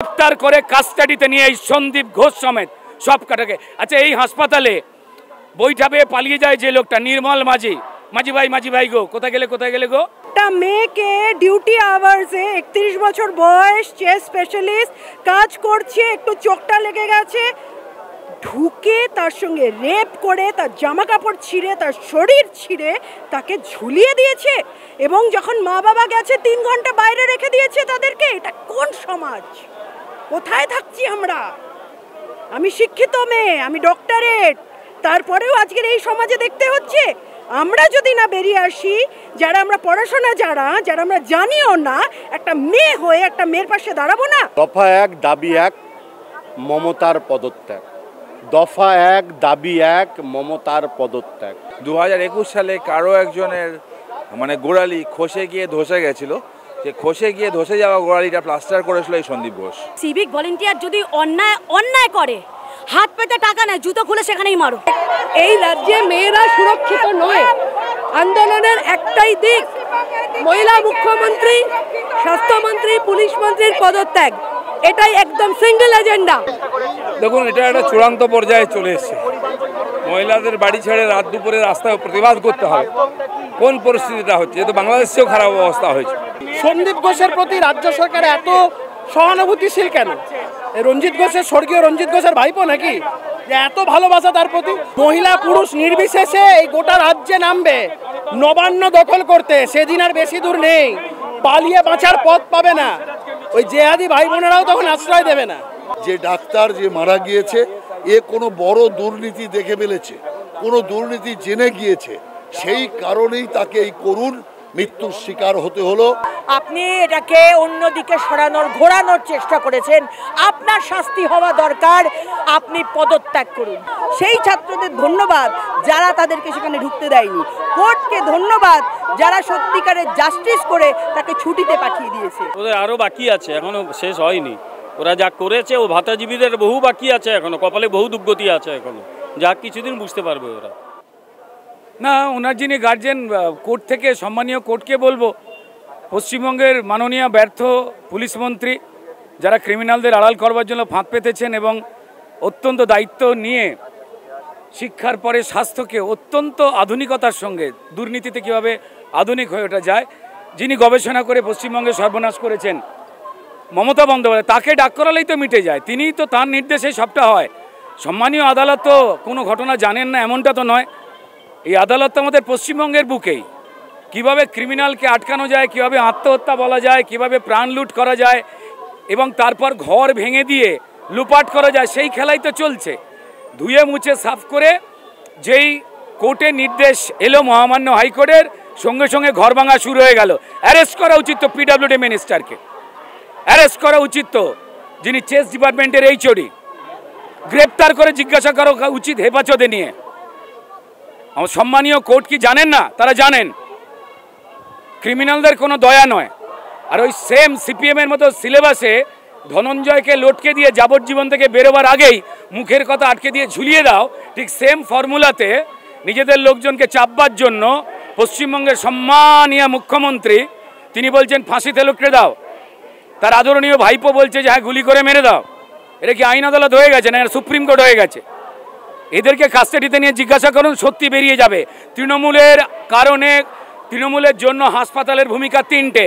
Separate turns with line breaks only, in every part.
গ্রেফতার করে কাস্টাডিতে নিয়ে এই সন্দীপ ঘোষ সমেত সব কাটাকে। আচ্ছা, এই হাসপাতালে বৈঠা পেয়ে পালিয়ে যায় যে লোকটা নির্মল মাঝি, মাঝি ভাই গো, কোথায় গেলে গো?
একটা মেয়েকে ডিউটি আওয়ার্সে 31 বছর বয়স, চেস্ট স্পেশালিস্ট, কাজ করছে, একটু চোখটা লেগে গেছে, ঢুকে তার সঙ্গে রেপ করে তার জামা কাপড় ছিঁড়ে তার শরীর ছিঁড়ে তাকে ঝুলিয়ে দিয়েছে, এবং যখন মা বাবা গেছে 3 ঘন্টা বাইরে রেখে দিয়েছে তাদেরকে। এটা কোন সমাজ? কোথায় থাকছি আমরা? আমি শিক্ষিত মেয়ে, আমি ডক্টরেট, তারপরেও আজকের এই সমাজে দেখতে হচ্ছে। আমরা যদি না বেরিয়ে আসি, যারা আমরা পড়াশোনা যারা আমরা জানিও না, একটা মেয়ে হয়ে একটা মেয়ের পাশে দাঁড়াবো না।
দফা 1 দাবি 1 মমতার পদত্যাগ। দফা 1 দাবি 1 মমতার পদত্যাগ।
2021 সালে কারো একজনের গোড়ালি খসে গিয়ে ধসে গেছিল, যে খসে গিয়ে ধসে যাওয়া গোড়ালিটা প্লাস্টার করেছিল এই সন্দীপ ঘোষ।
সিভিক ভলেন্টিয়ার যদি অন্যায় করে, হাত পেতে টাকা নেয়, জুতো খুলে সেখানেই মারো।
এই রাজ্যে মেয়েরা সুরক্ষিত নয়। আন্দোলনের একটাই দিক, মহিলা মুখ্যমন্ত্রী, স্বাস্থ্যমন্ত্রী, পুলিশ মন্ত্রীর পদত্যাগ। এটাই একদম সিঙ্গেল এজেন্ডা।
দেখুন, এটা একটা চূড়ান্ত পর্যায়ে চলে এসেছে। মহিলাদের বাড়ি ছেড়ে রাত দুপুরে রাস্তায় প্রতিবাদ করতে হবে। কোন পরিস্থিতিটা হচ্ছে, যেহেতু বাংলাদেশেও খারাপ অবস্থা হয়েছে।
সন্দীপ ঘোষের প্রতি রাজ্য সরকার এত সহানুভূতিশীল কেন? রঞ্জিত ঘোষের, স্বর্গীয় রঞ্জিত ঘোষের ভাইপো নাকি, যে এত ভালোবাসা তার প্রতি? মহিলা পুরুষ নির্বিশেষে এই গোটা রাজ্যে নামবে নবান্ন দখল করতে। সেদিন আর বেশি দূর নেই, পালিয়ে বাঁচার পথ পাবে না। ওই জেহাদি ভাই বোনেরাও তখন আশ্রয় দেবে না।
যে ডাক্তার যে মারা গিয়েছে, এ কোনো বড় দুর্নীতি দেখে ফেলেছে, কোনো দুর্নীতি জেনে গিয়েছে, সেই কারণেই তাকে এই করুণ মৃত্যুর শিকার হতে হলো।
আপনি এটাকে অন্যদিকে ঘোরানোর চেষ্টা করেছেন। আপনার শাস্তি হওয়া দরকার, আপনি পদত্যাগ করুন। সেই ছাত্রদের ধন্যবাদ যারা তাদেরকে সেখানে ঢুকতে দেয়নি। কোর্টকে ধন্যবাদ যারা সত্যিকারের জাস্টিস করে তাকে ছুটিতে পাঠিয়ে দিয়েছে।
ওদের আরও বাকি আছে, এখনো শেষ হয়নি। ওরা যা করেছে, ও ভাতাজীবীদের বহু বাকি আছে, এখনো কপালে বহু দুর্গতি আছে, এখনো যা কিছুদিন বুঝতে পারবে ওরা। না, ওনার যিনি গার্জেন, কোর্ট থেকে, সম্মানীয় কোর্টকে বলবো, পশ্চিমবঙ্গের মাননীয় ব্যর্থ পুলিশ মন্ত্রী যারা ক্রিমিনালদের আড়াল করবার জন্য ফাঁদ পেতেছেন এবং অত্যন্ত দায়িত্ব নিয়ে শিক্ষার পরে স্বাস্থ্যকে অত্যন্ত আধুনিকতার সঙ্গে দুর্নীতিতে কীভাবে আধুনিক হয়ে ওঠা যায়, যিনি গবেষণা করে পশ্চিমবঙ্গে সর্বনাশ করেছেন, মমতা বন্দ্যোপাধ্যায়, তাকে ডাক করালেই তো মিটে যায়। তিনিই তো, তার নির্দেশে সবটা হয়। সম্মানীয় আদালত তো কোনো ঘটনা জানেন না এমনটা তো নয়। এই আদালত তো আমাদের পশ্চিমবঙ্গের বুকেই। কিভাবে ক্রিমিনালকে আটকানো যায়, কিভাবে আত্মহত্যা বলা যায়, কিভাবে প্রাণ লুট করা যায় এবং তারপর ঘর ভেঙে দিয়ে লুপাট করা যায়, সেই খেলাই তো চলছে। ধুয়ে মুছে সাফ করে যেই কোর্টের নির্দেশ এলো মহামান্য হাইকোর্টের, সঙ্গে সঙ্গে ঘর ভাঙা শুরু হয়ে গেল। অ্যারেস্ট করা উচিত তো পিডব্লিউডি মিনিস্টারকে, অ্যারেস্ট করা উচিত তো যিনি চেস্ট ডিপার্টমেন্টের এইচওডি, গ্রেপ্তার করে জিজ্ঞাসা করা উচিত হেফাজতে নিয়ে। আমার সম্মানীয় কোর্ট কি জানেন না? তারা জানেন ক্রিমিনালদের কোনো দয়া নয়। আর ওই সেম সিপিএমের মতো সিলেবাসে ধনঞ্জয়কে লটকে দিয়ে যাবজ্জীবন থেকে বেরোবার আগেই মুখের কথা আটকে দিয়ে ঝুলিয়ে দাও, ঠিক সেম ফর্মুলাতে নিজেদের লোকজনকে চাপবার জন্য পশ্চিমবঙ্গের সম্মানীয় মুখ্যমন্ত্রী তিনি বলছেন ফাঁসিতে লুটকে দাও, তার আদরণীয় ভাইপো বলছে যে হ্যাঁ গুলি করে মেরে দাও। এটা কি আইন আদালত হয়ে গেছে না সুপ্রিম কোর্ট হয়ে গেছে? এদেরকে কাস্টাডিতে নিয়ে জিজ্ঞাসা করুন, সত্যি বেরিয়ে যাবে। তৃণমূলের কারণে, তৃণমূলের জন্য হাসপাতালের ভূমিকা 3টে: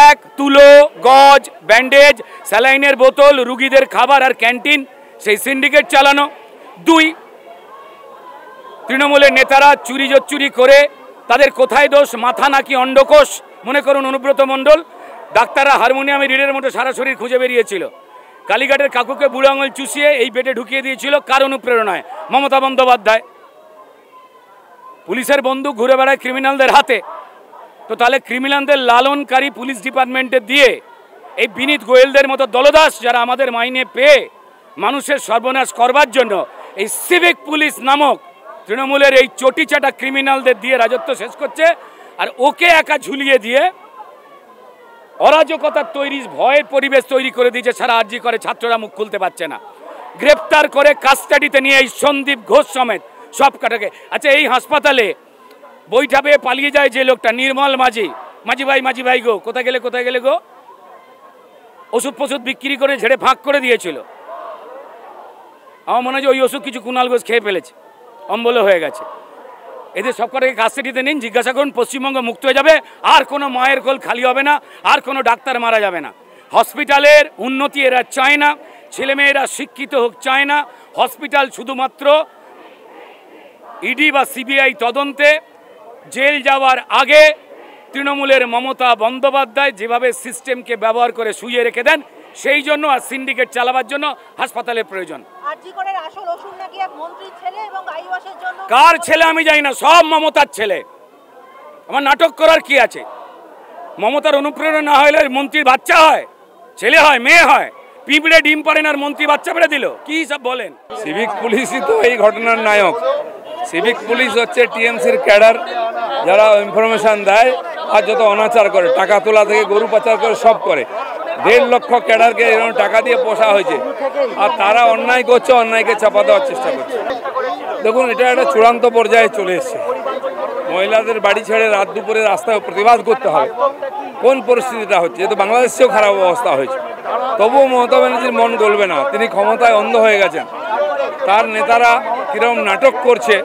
1 তুলো, গজ, ব্যান্ডেজ, স্যালাইনের বোতল, রুগীদের খাবার আর ক্যান্টিন, সেই সিন্ডিকেট চালানো। 2 তৃণমূলের নেতারা চুরি জচ্চুরি করে, তাদের কোথায় দোষ, মাথা নাকি অন্ডকোষ? মনে করুন অনুব্রত মণ্ডল, ডাক্তাররা হারমোনিয়ামে রিডের মতো সারা শরীর খুঁজে বেরিয়েছিল। কালীঘাটের কাকুকে বুড়ো আঙুল চুষিয়ে এই পেটে ঢুকিয়ে দিয়েছিল কার অনুপ্রেরণায়? মমতা বন্দ্যোপাধ্যায়। পুলিশের বন্দুক ঘুরে বেড়ায় ক্রিমিনালদের হাতে। তো তাহলে ক্রিমিনালদের লালনকারী পুলিশ ডিপার্টমেন্টে দিয়ে এই বিনীত গোয়েলদের মতো দলদাস যারা আমাদের মাইনে পেয়ে মানুষের সর্বনাশ করবার জন্য এই সিভিক পুলিশ নামক তৃণমূলের এই চটিচাটা ক্রিমিনালদের দিয়ে রাজত্ব শেষ করছে, আর ওকে একা ঝুলিয়ে দিয়ে অরাজকতার তৈরি, ভয়ের পরিবেশ তৈরি করে দিয়েছে। সারা আরজি করে ছাত্ররা মুখ খুলতে পারছে না। গ্রেফতার করে কাস্টাডিতে নিয়ে এই সন্দীপ ঘোষ সমেত সব কাটাকে। আচ্ছা, এই হাসপাতালে বৈঠা পেয়ে পালিয়ে যায় যে লোকটা নির্মল মাঝি ভাই গো, কোথায় গেলে গো? ওষুধ ফষুধ বিক্রি করে ঝেড়ে ফাঁক করে দিয়েছিল। আমার মনে হয় যে ওই ওষুধ কিছু কুণাল ঘোষ খেয়ে ফেলেছে, অম্বল হয়ে গেছে। এদের সবকটাকে কাস্টাডিতে নিন, জিজ্ঞাসা করুন, পশ্চিমবঙ্গ মুক্ত হয়ে যাবে। আর কোনো মায়ের কোল খালি হবে না, আর কোনো ডাক্তার মারা যাবে না। হসপিটালের উন্নতি এরা চায় না, ছেলেমেয়েরা শিক্ষিত হোক চায় না। হসপিটাল শুধুমাত্র ইডি বা সিবিআই তদন্তে জেল যাওয়ার আগে তৃণমূলের মমতা বন্দ্যোপাধ্যায় যেভাবে সিস্টেমকে ব্যবহার করে শুইয়ে রেখে দেন, সেই জন্য আর সিন্ডিকেট চালাবার জন্য হাসপাতালের প্রয়োজন। কার ছেলে আমি জানি না, সব মমতার ছেলে। আমার নাটক করার কি আছে? মমতার অনুপ্রেরণা না হলে মন্ত্রীর বাচ্চা হয়, ছেলে হয়, মেয়ে হয়। পিঁপড়ে ডিম পারেন আর মন্ত্রী বাচ্চা পেড়ে দিল, কি সব বলেন?
সিভিক পুলিশই তো এই ঘটনার নায়ক। সিভিক পুলিশ হচ্ছে টিএমসির ক্যাডার, যারা ইনফরমেশন দেয় আর যত অনাচার করে, টাকা তোলা থেকে গরু পাচার করে সব করে। 1.5 লক্ষ ক্যাডারকে এরকম টাকা দিয়ে পোষা হয়েছে, আর তারা অন্যায় করছে, অন্যায়কে চাপা দেওয়ার চেষ্টা করছে। দেখুন, এটা একটা চূড়ান্ত পর্যায়ে চলে এসছে। মহিলাদের বাড়ি ছেড়ে রাত দুপুরে রাস্তায় প্রতিবাদ করতে হবে। কোন পরিস্থিতিটা হচ্ছে? এ তো বাংলাদেশেও খারাপ অবস্থা হয়েছে। তবুও মমতা ব্যানার্জির মন গলবে না, তিনি ক্ষমতায় অন্ধ হয়ে গেছেন। তার নেতারা কীরকম নাটক করছে,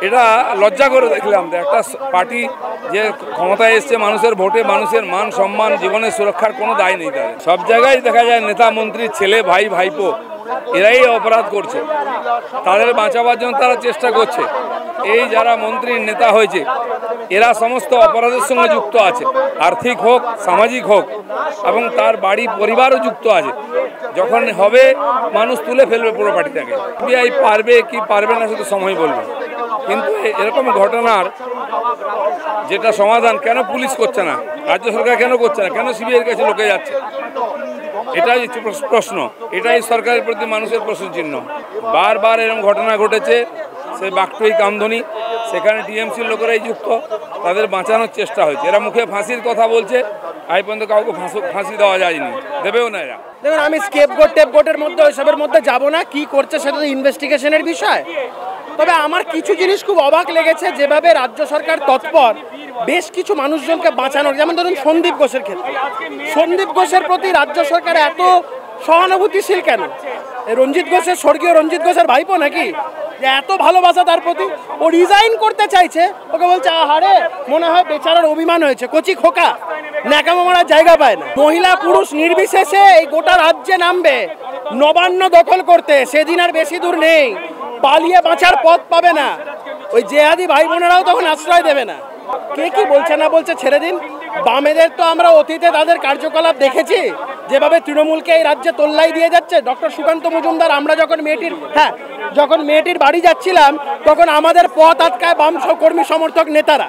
এটা লজ্জা করে দেখলাম। একটা পার্টি যে ক্ষমতায় এসছে মানুষের ভোটে, মানুষের মান সম্মান জীবনের সুরক্ষার কোনো দায় নেই তাদের। সব জায়গায় দেখা যায় নেতা মন্ত্রীর ছেলে, ভাই, ভাইপো এরাই অপরাধ করছে। তাদের বাঁচাবার জন্য তারা চেষ্টা করছে। এই যারা মন্ত্রীর নেতা হয়েছে এরা সমস্ত অপরাধের সঙ্গে যুক্ত আছে, আর্থিক হোক, সামাজিক হোক, এবং তার বাড়ি পরিবারও যুক্ত আছে। যখন হবে মানুষ তুলে ফেলবে পুরো পার্টিটাকে। সিবিআই পারবে কি পারবে না শুধু সময় বলবে। কিন্তু এরকম ঘটনার যেটা সমাধান কেন পুলিশ করছে না, রাজ্য সরকার কেন করছে না, কেন সিবিআইয়ের কাছে লোকে যাচ্ছে, এটাই প্রশ্ন। এটাই সরকারের প্রতি মানুষের প্রশ্ন চিহ্ন। বারবার এরকম ঘটনা ঘটেছে, সে বাকটুই কামধনি, সেখানে টিএমসির লোকেরাই যুক্ত, তাদের বাঁচানোর চেষ্টা হয়েছে। এরা মুখে ফাঁসির কথা বলছে, আজ পর্যন্ত কাউকে ফাঁসি দেওয়া যায়নি, দেবেও না এরা।
দেখুন, আমি স্কেপগোট টেপগোটের মধ্যে ওইসবের মধ্যে যাব না, কি করছে সেটা তো ইনভেস্টিগেশনের বিষয়। তবে আমার কিছু জিনিস খুব অবাক লেগেছে, যেভাবে রাজ্য সরকার তৎপর বেশ কিছু মানুষজনকে বাঁচানোর। যেমন ধরুন সন্দীপ ঘোষের ক্ষেত্রে, সন্দীপ ঘোষের প্রতি রাজ্য সরকার এত সহানুভূতিশীল কেন? রঞ্জিত ঘোষের, স্বর্গীয় রঞ্জিত ঘোষের ভাইপো নাকি, যে এত ভালোবাসা তার প্রতি? ও রিজাইন করতে চাইছে, ওকে বলছে আহারে মনে হয় বেচারার অভিমান হয়েছে, কচি খোকা, ন্যাকামো মারার জায়গা পায় না। মহিলা পুরুষ নির্বিশেষে এই গোটা রাজ্যে নামবে নবান্ন দখল করতে, সেদিন আর বেশি দূর নেই। পালিয়ে বাঁচার পথ পাবে না, ওই জেহাদি ভাই বোনেরাও তখন আশ্রয় দেবে না। কে কি বলছে না বলছে ছেড়ে দিন। বামেদের তো আমরা অতীতে তাদের কার্যকলাপ দেখেছি, যেভাবে তৃণমূলকে এই রাজ্যে তোল্লাই দিয়ে যাচ্ছে। ডক্টর সুকান্ত মজুমদার, আমরা যখন মেয়েটির বাড়ি যাচ্ছিলাম তখন আমাদের পথ আটকায় বাম কর্মী সমর্থক নেতারা,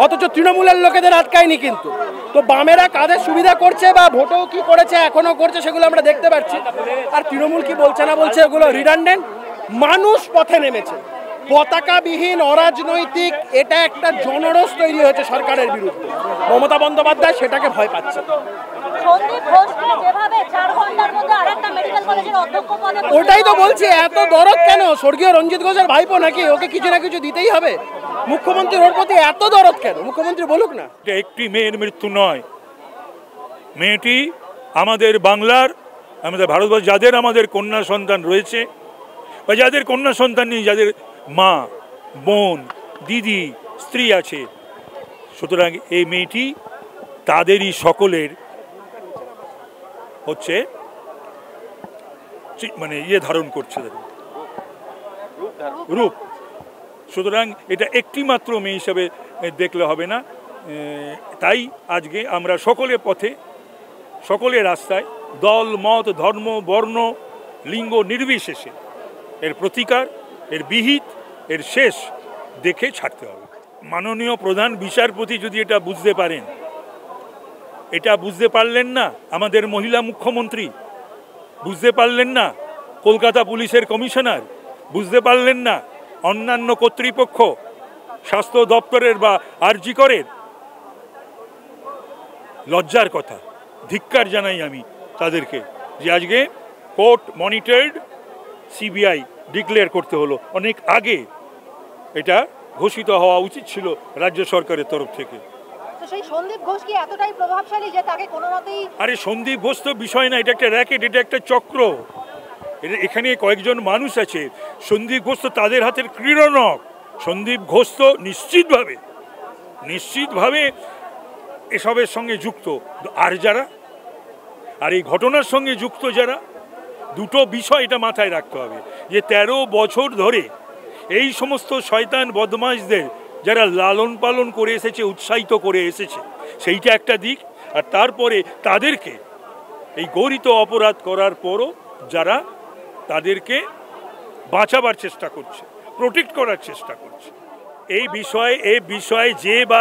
অথচ তৃণমূলের লোকেদের আটকায়নি। কিন্তু তো বামেরা কাদের সুবিধা করছে বা ভোটেও কি করেছে, এখনো করছে, সেগুলো আমরা দেখতে পাচ্ছি। আর তৃণমূল কি বলছে না বলছে, এগুলো রিডান্ডেন্ট। মানুষ পথে নেমেছে, পতাকাবিহীন অরাজনৈতিক এটা একটা জনরোষ তৈরি হয়েছে সরকারের বিরুদ্ধে। মমতা বন্দ্যোপাধ্যায় সেটাকে ভয় পাচ্ছে। ওটাই তো বলছি, এত দরদ কেন? স্বর্গীয় রঞ্জিত ঘোষের ভাইপো নাকি, ওকে কিছু না কিছু দিতেই হবে। মুখ্যমন্ত্রীর ওর প্রতি এত দরদ কেন? মুখ্যমন্ত্রী বলুক না।
একটি মেয়ের মৃত্যু নয়, মেয়েটি আমাদের বাংলার, আমাদের ভারতবর্ষ, যাদের আমাদের কন্যা সন্তান রয়েছে বা যাদের কন্যা সন্তান নেই, যাদের মা, বোন, দিদি, স্ত্রী আছে, সুতরাং এই মেয়েটি তাদেরই সকলের হচ্ছে মানে ধারণ করছে রূপ। সুতরাং এটা একটি মাত্র মেয়ে হিসাবে দেখলে হবে না। তাই আজকে আমরা সকলে পথে, সকলে রাস্তায়, দল মত ধর্ম বর্ণ লিঙ্গ নির্বিশেষে এর প্রতিকার, এর বিহিত, এর শেষ দেখে ছাড়তে হবে। মাননীয় প্রধান বিচারপতি যদি এটা বুঝতে পারেন, এটা বুঝতে পারলেন না আমাদের মহিলা মুখ্যমন্ত্রী, বুঝতে পারলেন না কলকাতা পুলিশের কমিশনার, বুঝতে পারলেন না অন্যান্য কর্তৃপক্ষ, স্বাস্থ্য দপ্তরের বা আরজি করের, লজ্জার কথা। ধিক্কার জানাই আমি তাদেরকে যে আজকে কোর্ট মনিটর্ড সিবিআই ডিক্লেয়ার করতে হলো। অনেক আগে এটা ঘোষিত হওয়া উচিত ছিল রাজ্য সরকারের তরফ থেকে।
তো সেই সন্দীপ ঘোষ কি এতটাই প্রভাবশালী যে তাকে কোনো মতেই?
আরে সন্দীপ ঘোষ তো বিষয় না, এটা একটা র্যাকেট, এটা একটা চক্র। এখানে কয়েকজন মানুষ আছে, সন্দীপ ঘোষ তো তাদের হাতের ক্রীড়নক। সন্দীপ ঘোষ তো নিশ্চিতভাবে এসবের সঙ্গে যুক্ত। আর যারা আর এই ঘটনার সঙ্গে যুক্ত যারা, দুটো বিষয় এটা মাথায় রাখতে হবে যে 13 বছর ধরে এই সমস্ত শয়তান বদমাশদের যারা লালন পালন করে এসেছে, উৎসাহিত করে এসেছে, সেইটা একটা দিক। আর তারপরে তাদেরকে এই গৌরিত অপরাধ করার পরও যারা তাদেরকে বাঁচাবার চেষ্টা করছে, প্রোটেক্ট করার চেষ্টা করছে, এই বিষয়ে যে বা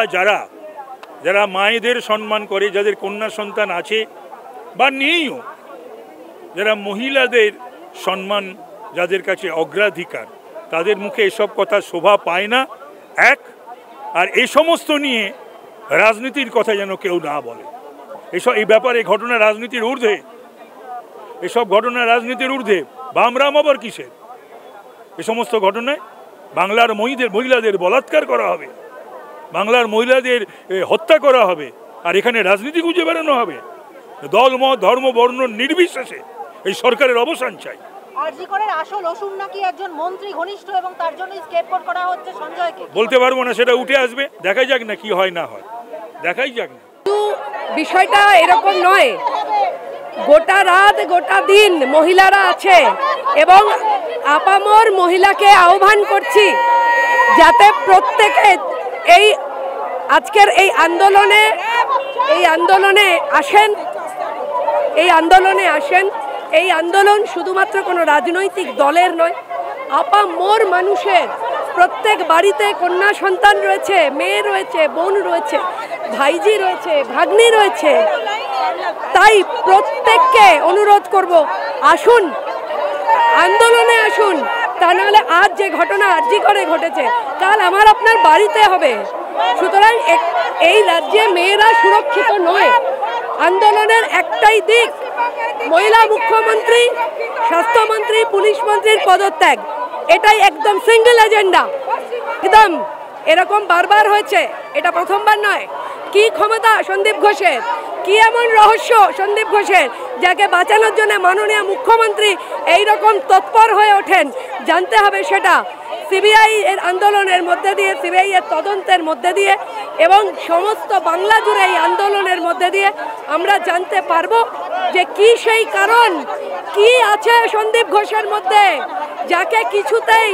যারা মায়েদের সম্মান করে, যাদের কন্যা সন্তান আছে বা নেইও, যারা মহিলাদের সম্মান, যাদের কাছে অগ্রাধিকার, তাদের মুখে এসব কথা শোভা পায় না। আর এই সমস্ত নিয়ে রাজনীতির কথা যেন কেউ না বলে। এই ব্যাপারে ঘটনা রাজনীতির ঊর্ধ্বে, এসব ঘটনা রাজনীতির ঊর্ধ্বে। বামরাম আবার কিসের? এ সমস্ত ঘটনায় বাংলার মহিলাদের বলাৎকার করা হবে, বাংলার মহিলাদের হত্যা করা হবে, আর এখানে রাজনীতি খুঁজে বেড়ানো হবে। দল মত ধর্ম বর্ণ নির্বিশেষে এই সরকারের অবসান চাই।
আরজিকরের আসল অসুর নাকি একজন মন্ত্রী ঘনিষ্ঠ, এবং তার জন্য স্কেপগোট করা হচ্ছে সঞ্জয়কে।
বলতে পারবো না, সেটা উঠে আসবে, দেখা যাক না কি হয় না হয়, দেখাই যাক না।
বিষয়টা এরকম নয়, গোটা রাত গোটা দিন মহিলারা আছে, এবং আপামর মহিলাকে আহ্বান করছি যাতে প্রত্যেকে আজকের এই আন্দোলনে আসেন। এই আন্দোলন শুধুমাত্র কোনো রাজনৈতিক দলের নয়, আপামর মানুষের। প্রত্যেক বাড়িতে কন্যা সন্তান রয়েছে, মেয়ে রয়েছে, বোন রয়েছে, ভাইজি রয়েছে, ভাগ্নি রয়েছে। তাই প্রত্যেককে অনুরোধ করব, আসুন, আন্দোলনে আসুন। তা নাহলে আজ যে ঘটনা আরজিকরে ঘটেছে, কাল আমার আপনার বাড়িতে হবে। সুতরাং এই রাজ্যে মেয়েরা সুরক্ষিত নয়। আন্দোলনের একটাই দিক, মহিলা মুখ্যমন্ত্রী, স্বাস্থ্যমন্ত্রী, পুলিশ মন্ত্রীর পদত্যাগ। এটাই একদম সিঙ্গেল এজেন্ডা। একদম এরকম বারবার হয়েছে, এটা প্রথমবার নয়। কি ক্ষমতা সন্দীপ ঘোষের, কি এমন রহস্য সন্দীপ ঘোষের, যাকে বাঁচানোর জন্য মাননীয় মুখ্যমন্ত্রী এইরকম তৎপর হয়ে ওঠেন? জানতে হবে সেটা সিবিআই এর আন্দোলনের মধ্যে দিয়ে, সিবিআই এর তদন্তের মধ্যে দিয়ে, এবং সমস্ত বাংলা জুড়ে এই আন্দোলনের মধ্যে দিয়ে আমরা জানতে পারবো যে কি সেই কারণ, কি আছে সন্দীপ ঘোষের মধ্যে, যাকে কিছুতেই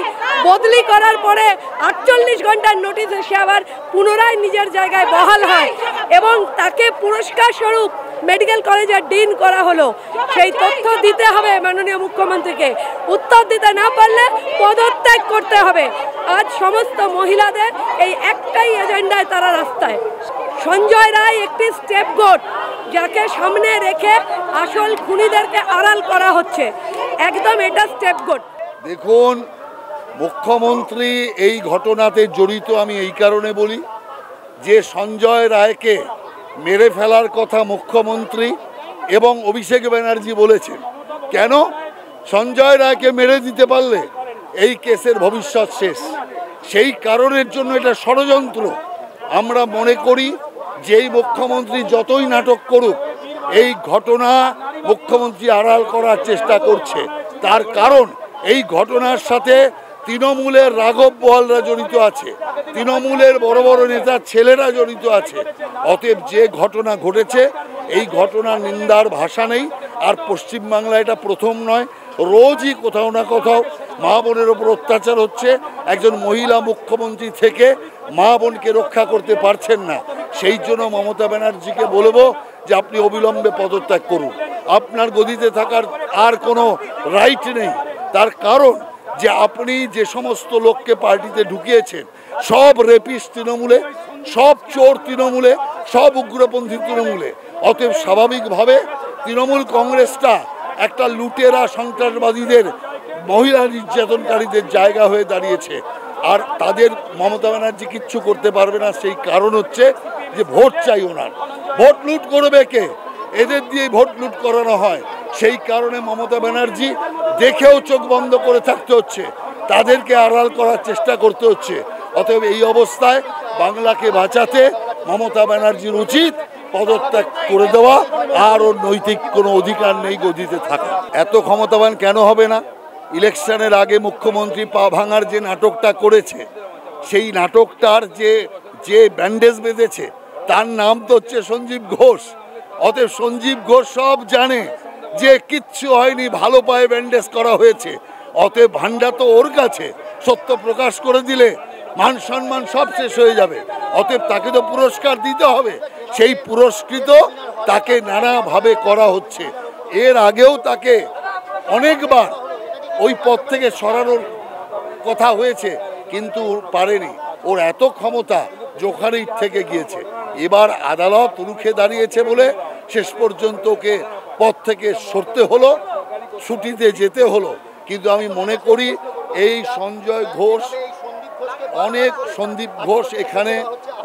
বদলি করার পরে 48 ঘন্টার নোটিশে সে আবার পুনরায় নিজের জায়গায় বহাল হয়, এবং তাকে পুরস্কার স্বরূপ মেডিকেল কলেজের ডিন করা হলো। সেই তথ্য দিতে হবে মাননীয় মুখ্যমন্ত্রীকে। উত্তর দিতে না পারলে পদত্যাগ করতে হবে। আজ সমস্ত মহিলাদের এই একটাই এজেন্ডায় তারা রাস্তায়। সঞ্জয় রায় একটি স্কেপগোট, যাকে সামনে রেখে আসল খুনিদেরকে আড়াল করা হচ্ছে। একদম এটা স্কেপগোট।
দেখুন, মুখ্যমন্ত্রী এই ঘটনাতে জড়িত আমি এই কারণে বলি যে সঞ্জয় রায়কে মেরে ফেলার কথা মুখ্যমন্ত্রী এবং অভিষেক ব্যানার্জি বলেছেন। কেন? সঞ্জয় রায়কে মেরে দিতে পারলে এই কেসের ভবিষ্যৎ শেষ। সেই কারণের জন্য এটা ষড়যন্ত্র। আমরা মনে করি যে এই মুখ্যমন্ত্রী যতই নাটক করুক, এই ঘটনা মুখ্যমন্ত্রী আড়াল করার চেষ্টা করছে। তার কারণ এই ঘটনার সাথে তৃণমূলের রাঘব বোয়ালরা জড়িত আছে, তৃণমূলের বড় বড় নেতার ছেলেরা জড়িত আছে। অতএব যে ঘটনা ঘটেছে, এই ঘটনার নিন্দার ভাষা নেই। আর পশ্চিমবাংলায় এটা প্রথম নয়, রোজই কোথাও না কোথাও মা বোনের ওপর অত্যাচার হচ্ছে। একজন মহিলা মুখ্যমন্ত্রী থেকে মা বোনকে রক্ষা করতে পারছেন না। সেই জন্য মমতা ব্যানার্জিকে বলবো যে আপনি অবিলম্বে পদত্যাগ করুন। আপনার গদিতে থাকার আর কোনো রাইট নেই। তার কারণ যে আপনি যে সমস্ত লোককে পার্টিতে ঢুকিয়েছেন, সব রেপিস্ট তৃণমূলে, সব চোর তৃণমূলে, সব উগ্রপন্থী তৃণমূলে। অতএব স্বাভাবিকভাবে তৃণমূল কংগ্রেসটা একটা লুটেরা সন্ত্রাসবাদীদের, মহিলা নির্যাতনকারীদের জায়গা হয়ে দাঁড়িয়েছে। আর তাদের মমতা ব্যানার্জি কিচ্ছু করতে পারবে না। সেই কারণ হচ্ছে যে ভোট চাই ওনার। ভোট লুট করবে কে? এদের দিয়ে ভোট লুট করানো হয়। সেই কারণে মমতা ব্যানার্জি দেখেও চোখ বন্ধ করে থাকতে হচ্ছে, তাদেরকে আড়াল করার চেষ্টা করতে হচ্ছে। অতএব এই অবস্থায় বাংলাকে বাঁচাতে মমতা ব্যানার্জির উচিত পদত্যাগ করে দেওয়া, আর ওর নৈতিক কোনো অধিকার নেই গদিতে থাকা। এত ক্ষমতাবান কেন হবে না? ইলেকশনের আগে মুখ্যমন্ত্রী পা ভাঙার যে নাটকটা করেছে, সেই নাটকটার যে ব্যান্ডেজ বেঁধেছে তার নাম তো হচ্ছে সঞ্জীব ঘোষ। অতএব সঞ্জীব ঘোষ সব জানে যে কিচ্ছু হয়নি, ভালো পায়ে ব্যান্ডেজ করা হয়েছে। অতএব ভান্ডা তো ওর কাছে, সত্য প্রকাশ করে দিলে মান সম্মান সব শেষ হয়ে যাবে। অতএব তাকে তো পুরস্কার দিতে হবে। সেই পুরস্কৃত তাকে নানাভাবে করা হচ্ছে। এর আগেও তাকে অনেকবার ওই পদ থেকে সরানোর কথা হয়েছে, কিন্তু পারেনি। ওর এত ক্ষমতা যে ওখানেই থেকে গিয়েছে। এবার আদালত রুখে দাঁড়িয়েছে বলে শেষ পর্যন্ত ওকে পদ থেকে সরতে হলো, ছুটিতে যেতে হলো। কিন্তু আমি মনে করি এই সঞ্জয় ঘোষ সন্দীপ ঘোষ এখানে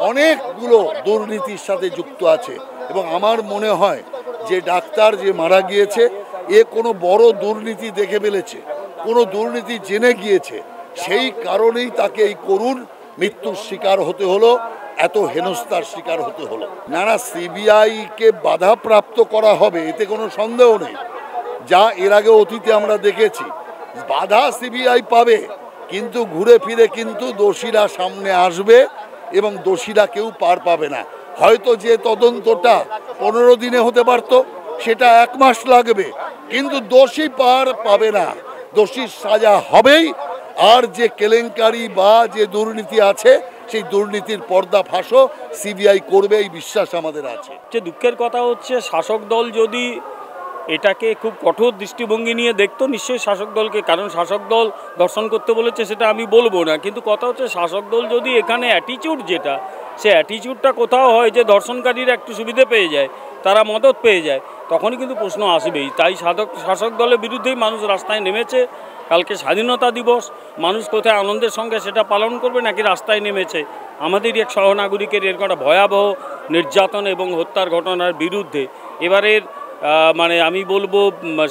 অনেকগুলো দুর্নীতির সাথে যুক্ত আছে। এবং আমার মনে হয় যে ডাক্তার যে মারা গিয়েছে, এ কোনো বড় দুর্নীতি দেখে ফেলেছে, কোনো দুর্নীতি জেনে গিয়েছে। সেই কারণেই তাকে এই করুণ মৃত্যুর শিকার হতে হলো, এত হেনস্থার শিকার হতে হলো। নানা সিবিআইকে বাধাপ্রাপ্ত করা হবে এতে কোনো সন্দেহ নেই। যা এর আগে অতীতে আমরা দেখেছি, বাধা সিবিআই পাবে, কিন্তু ঘুরে ফিরে কিন্তু দোষীরা সামনে আসবে এবং দোষীরা কেউ পার পাবে না। হয়তো যে তদন্তটা 15 দিনে হতে পারত, সেটা 1 মাস লাগবে, কিন্তু দোষী পার পাবে না, দোষীর সাজা হবেই। আর যে কেলেঙ্কারি বা যে দুর্নীতি আছে, সেই দুর্নীতির পর্দাফাঁসও সিবিআই করবে, এই বিশ্বাস আমাদের আছে।
যে দুঃখের কথা হচ্ছে, শাসক দল যদি এটাকে খুব কঠোর দৃষ্টিভঙ্গি নিয়ে দেখতো, নিশ্চয়ই শাসক দলকে, কারণ শাসক দল দর্শন করতে বলেছে সেটা আমি বলবো না, কিন্তু কথা হচ্ছে শাসক দল যদি এখানে অ্যাটিচিউড যেটা, সে অ্যাটিচিউডটা কোথাও হয় যে দর্শনকারীরা একটু সুবিধে পেয়ে যায়, তারা মদত পেয়ে যায়, তখনই কিন্তু প্রশ্ন আসবেই। তাই শাসক দলের বিরুদ্ধেই মানুষ রাস্তায় নেমেছে। কালকে স্বাধীনতা দিবস, মানুষ কোথায় আনন্দের সঙ্গে সেটা পালন করবে নাকি রাস্তায় নেমেছে আমাদেরই এক সহনাগরিকের এরকম একটা ভয়াবহ নির্যাতন এবং হত্যার ঘটনার বিরুদ্ধে। এবারের মানে আমি বলবো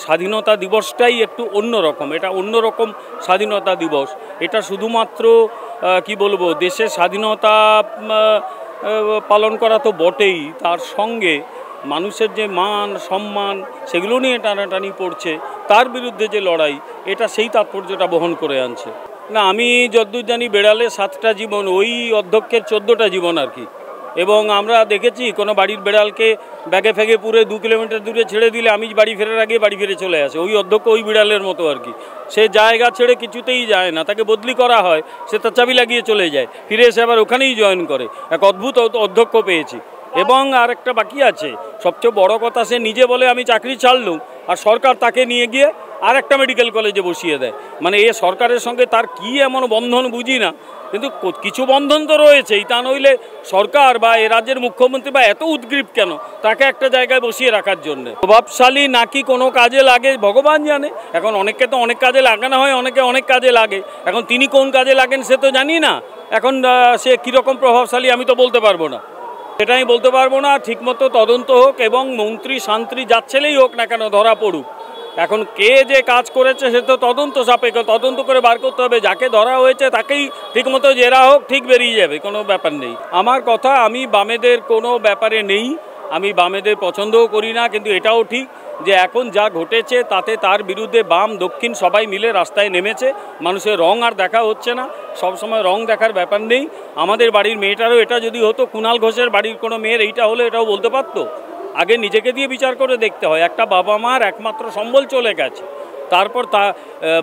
স্বাধীনতা দিবসটাই একটু অন্যরকম, এটা অন্যরকম স্বাধীনতা দিবস। এটা শুধুমাত্র কি বলবো, দেশের স্বাধীনতা পালন করা তো বটেই, তার সঙ্গে মানুষের যে মান সম্মান সেগুলো নিয়ে টানাটানি পড়ছে, তার বিরুদ্ধে যে লড়াই, এটা সেই তাৎপর্যটা বহন করে আনছে। না, আমি যতদূর জানি বেড়ালে 7টা জীবন, ওই অধ্যক্ষের 14টা জীবন আর কি। এবং আমরা দেখেছি কোনো বাড়ির বেড়ালকে ব্যাগে ফ্যাগে পুরে 2 কিলোমিটার দূরে ছেড়ে দিলে আমি বাড়ি ফেরার আগে বাড়ি ফিরে চলে আসে। ওই অধ্যক্ষ ওই বিড়ালের মতো আর কি, সে জায়গা ছেড়ে কিছুতেই যায় না, তাকে বদলি করা হয়, সে তার চাবি লাগিয়ে চলে যায়, ফিরে এসে আবার ওখানেই জয়েন করে। এক অদ্ভুত অধ্যক্ষ পেয়েছি। এবং আর একটা বাকি আছে, সবচেয়ে বড় কথা, সে নিজে বলে আমি চাকরি ছাড়লুম, আর সরকার তাকে নিয়ে গিয়ে আর একটা মেডিকেল কলেজে বসিয়ে দেয়। মানে এ সরকারের সঙ্গে তার কি এমন বন্ধন বুঝি না, কিন্তু কিছু বন্ধন তো রয়েছেই, তা নইলে সরকার বা এ রাজ্যের মুখ্যমন্ত্রী বা এত উদ্গ্রীব কেন তাকে একটা জায়গায় বসিয়ে রাখার জন্য? প্রভাবশালী নাকি কোনো কাজে লাগে ভগবান জানে। এখন অনেককে তো অনেক কাজে লাগানো হয়, অনেকে অনেক কাজে লাগে। এখন তিনি কোন কাজে লাগেন সে তো জানি না। এখন সে কীরকম প্রভাবশালী আমি তো বলতে পারবো না, সেটা আমি বলতে পারবো না। ঠিকমতো তদন্ত হোক এবং মন্ত্রী শান্ত্রী যার ছেলেই হোক না কেন ধরা পড়ুক। এখন কে যে কাজ করেছে সে তো তদন্ত সাপেক্ষ, তদন্ত করে বার করতে হবে। যাকে ধরা হয়েছে তাকেই ঠিকমতো জেরা হোক, ঠিক বেরিয়ে যাবে, কোনো ব্যাপার নেই। আমার কথা, আমি বামেদের কোনো ব্যাপারে নেই, আমি বামেদের পছন্দও করি না, কিন্তু এটাও ঠিক যে এখন যা ঘটেছে তাতে তার বিরুদ্ধে বাম দক্ষিণ সবাই মিলে রাস্তায় নেমেছে। মানুষের রং আর দেখা হচ্ছে না, সবসময় রং দেখার ব্যাপার নেই। আমাদের বাড়ির মেয়েটারও এটা যদি হতো, কুণাল ঘোষের বাড়ির কোনো মেয়ের এইটা হলে এটাও বলতে পারতো। আগে নিজেকে দিয়ে বিচার করে দেখতে হয়। একটা বাবা মার একমাত্র সম্বল চলে গেছে, তারপর তা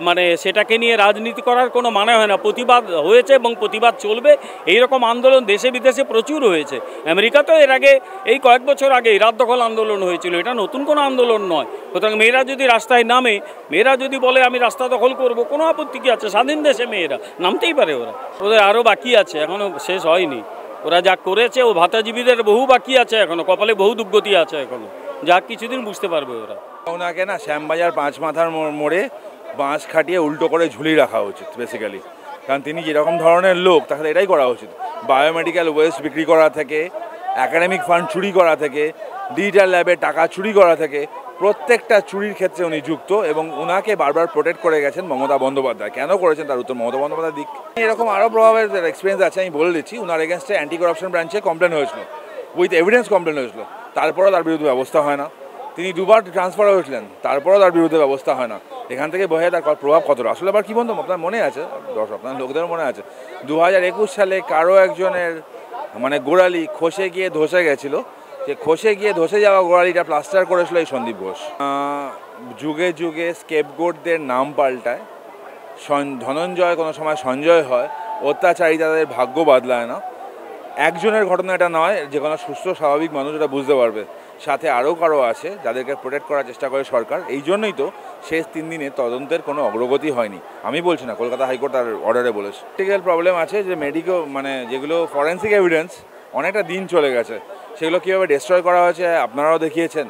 মানে সেটাকে নিয়ে রাজনীতি করার কোনো মানে হয় না। প্রতিবাদ হয়েছে এবং প্রতিবাদ চলবে। এইরকম আন্দোলন দেশে বিদেশে প্রচুর হয়েছে। আমেরিকাতেও এর আগে এই কয়েক বছর আগে রাত দখল আন্দোলন হয়েছিল, এটা নতুন কোনো আন্দোলন নয়। সুতরাং মেয়েরা যদি রাস্তায় নামে, মেয়েরা যদি বলে আমি রাস্তা দখল করব, কোনো আপত্তি কী আছে? স্বাধীন দেশে মেয়েরা নামতেই পারে। ওদের আরও বাকি আছে, এখনও শেষ হয়নি। ওরা যা করেছে, ও ভাতাজীবীদের বহু বাকি আছে এখনো, কপালে বহু দুর্গতি আছে এখনো, যা কিছুদিন বুঝতে পারবে ওরা।
ওনাকে না শ্যামবাজার 5 মাথার মোড়ে বাঁশ খাটিয়ে উল্টো করে ঝুলিয়ে রাখা উচিত বেসিক্যালি। কারণ তিনি যেরকম ধরনের লোক, তাহলে এটাই করা উচিত। বায়োমেডিক্যাল ওয়েস্ট বিক্রি করা থেকে, একাডেমিক ফান্ড চুরি করা থেকে, ডিজিটাল ল্যাবে টাকা চুরি করা থেকে প্রত্যেকটা চুরির ক্ষেত্রে উনি যুক্ত এবং ওনাকে বারবার প্রোটেক্ট করে গেছেন মমতা বন্দ্যোপাধ্যায়। কেন করেছেন তার উত্তর মমতা বন্দ্যোপাধ্যায় দিক। এরকম আরও প্রভাবের এক্সপিরিয়েন্স আছে, আমি বলে দিচ্ছি। ওনার এগেনস্টে অ্যান্টি করাপশন ব্রাঞ্চে কমপ্লেন হয়েছিল, উইথ এভিডেন্স কমপ্লেন হয়েছিল, তারপরেও তার বিরুদ্ধে ব্যবস্থা হয় না। তিনি দুবার ট্রান্সফার হয়েছিলেন, তারপরেও তার বিরুদ্ধে ব্যবস্থা হয় না। এখান থেকে বোঝা তার প্রভাব কতটা। আসলে আবার কী বন্ধু, আপনার মনে আছে, আপনার লোকদের মনে আছে 2021 সালে কারো একজনের মানে গোড়ালি খসে গিয়ে ধসে গেছিলো, যে খসে গিয়ে ধসে যাওয়া গোড়ালিটা প্লাস্টার করেছিল এই সন্দীপ ঘোষ। যুগে যুগে স্কেপগোটদের নাম পাল্টায়, ধনঞ্জয় কোনো সময় সঞ্জয় হয়, অত্যাচারী তাদের ভাগ্য বদলায় না। একজনের ঘটনা এটা নয়, যে কোনো সুস্থ স্বাভাবিক মানুষ এটা বুঝতে পারবে। সাথে আরও কারো আছে যাদেরকে প্রোটেক্ট করার চেষ্টা করে সরকার। এই জন্যই তো শেষ 3 দিনে তদন্তের কোনো অগ্রগতি হয়নি। আমি বলছি না, কলকাতা হাইকোর্ট তার অর্ডারে বলেছে। মেডিকেল প্রবলেম আছে, যে মেডিকেল মানে যেগুলো ফরেন্সিক এভিডেন্স অনেকটা দিন চলে গেছে, সেগুলো কীভাবে ডিস্ট্রয় করা হয়েছে আপনারাও দেখিয়েছেন।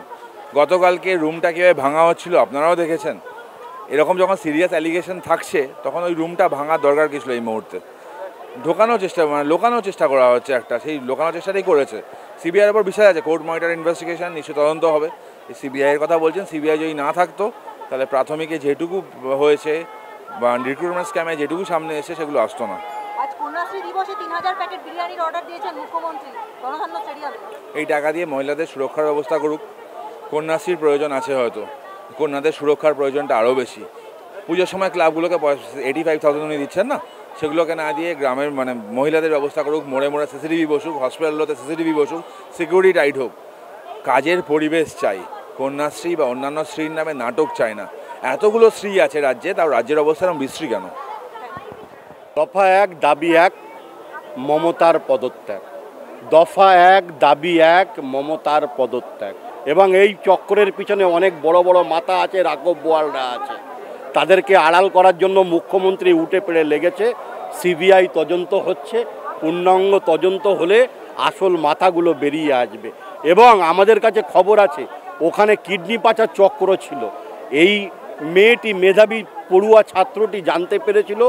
গতকালকে রুমটা কীভাবে ভাঙা হচ্ছিল আপনারাও দেখেছেন। এরকম যখন সিরিয়াস অ্যালিগেশন থাকছে তখন ওই রুমটা ভাঙার দরকার কি ছিল এই মুহূর্তে? ঢোকানোর চেষ্টা মানে লোকানোর চেষ্টা করা হচ্ছে একটা, সেই লোকানোর চেষ্টাটাই করেছে। সিবিআইয়ের উপর বিষয় আছে, কোর্ট মনিটর ইনভেস্টিগেশন, নিশ্চয় তদন্ত হবে। সিবিআইয়ের কথা বলছেন, সিবিআই যদি না থাকতো তাহলে প্রাথমিকে যেটুকু হয়েছে বা রিক্রুটমেন্ট স্ক্যামে যেটুকু সামনে এসে সেগুলো আসতো না।
আজ কন্যাশ্রী দিবসে 3000 প্যাকেট বিরিয়ানির অর্ডার দিয়েছেন মুখ্যমন্ত্রী গণধান্য স্টেডিয়ামে।
এই টাকা দিয়ে মহিলাদের সুরক্ষার ব্যবস্থা করুক। কন্যাশ্রীর প্রয়োজন আছে, হয়তো কন্যাদের সুরক্ষার প্রয়োজনটা আরও বেশি। পুজোর সময় ক্লাবগুলোকে 85,000 উনি দিচ্ছেন না, সেগুলোকে না দিয়ে গ্রামের মানে মহিলাদের ব্যবস্থা করুক। মোড়ে মোড়ে সিসিটিভি বসুক, হসপিটালগুলোতে সিসিটিভি বসুক, সিকিউরিটি টাইট হোক। কাজের পরিবেশ চাই, কন্যাশ্রী বা অন্যান্য শ্রীর নামে নাটক চাই না। এতগুলো শ্রী আছে রাজ্যে, তাও রাজ্যের অবস্থা এরকম বিশ্রী কেন?
দফা 1 দাবি 1 মমতার পদত্যাগ। দফা 1 দাবি 1 মমতার পদত্যাগ। এবং এই চক্রের পিছনে অনেক বড় বড় মাথা আছে, রাঘব বোয়ালরা আছে। তাদেরকে আড়াল করার জন্য মুখ্যমন্ত্রী উঠে পড়ে লেগেছে। সিবিআই তদন্ত হচ্ছে, পূর্ণাঙ্গ তদন্ত হলে আসল মাথাগুলো বেরিয়ে আসবে। এবং আমাদের কাছে খবর আছে ওখানে কিডনি পাচার চক্র ছিল। এই মেয়েটি, মেধাবী পড়ুয়া ছাত্রটি জানতে পেরেছিল,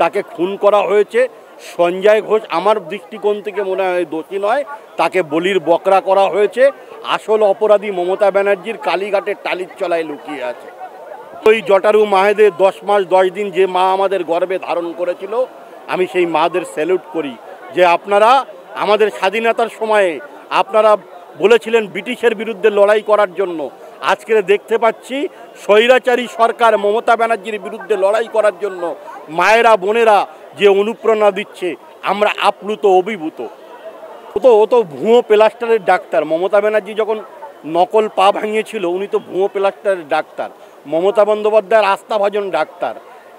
তাকে খুন করা হয়েছে। সঞ্জয় ঘোষ আমার দৃষ্টিকোণ থেকে মনে হয় দোষী নয়, তাকে বলির বকরা করা হয়েছে। আসল অপরাধী মমতা ব্যানার্জির কালীঘাটের টালির চলায় লুকিয়ে আছে। ওই জটারু মায়েদের 10 মাস 10 দিন যে মা আমাদের গর্ভে ধারণ করেছিল, আমি সেই মাদের স্যালুট করি যে আপনারা আমাদের স্বাধীনতার সময়ে আপনারা বলেছিলেন ব্রিটিশের বিরুদ্ধে লড়াই করার জন্য। আজকে দেখতে পাচ্ছি স্বৈরাচারী সরকার মমতা ব্যানার্জির বিরুদ্ধে লড়াই করার জন্য মায়েরা বোনেরা যে অনুপ্রেরণা দিচ্ছে, আমরা আপ্লুত অভিভূত। ও তো ভুয়ো প্লাস্টারের ডাক্তার। মমতা ব্যানার্জি যখন নকল পা ভাঙিয়েছিল, উনি তো ভুয়ো প্লাস্টারের ডাক্তার। মমতা বন্দ্যোপাধ্যায়ের আস্থাভাজন ডাক্তার।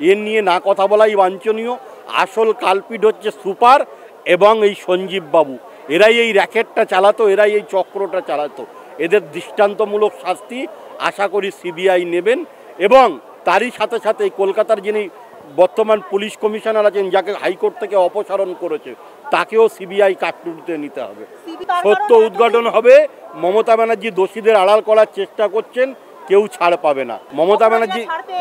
এর নিয়ে না কথা বলাই বাঞ্ছনীয়। আসল কালপিট হচ্ছে সুপার এবং এই সঞ্জীব বাবু। এরাই এই র্যাকেটটা চালাতো, এরাই এই চক্রটা চালাতো। এদের দৃষ্টান্তমূলক শাস্তি আশা করি সিবিআই নেবেন। এবং তারই সাথে সাথে কলকাতার যিনি বর্তমান পুলিশ কমিশনার আছেন, যাকে হাইকোর্ট থেকে অপসারণ করেছে, তাকেও সিবিআই কাস্টডিতে নিতে হবে। সত্য উদ্ঘাটন হবে। মমতা ব্যানার্জি দোষীদের আড়াল করার চেষ্টা করছেন, কেউ ছাড় পাবে না।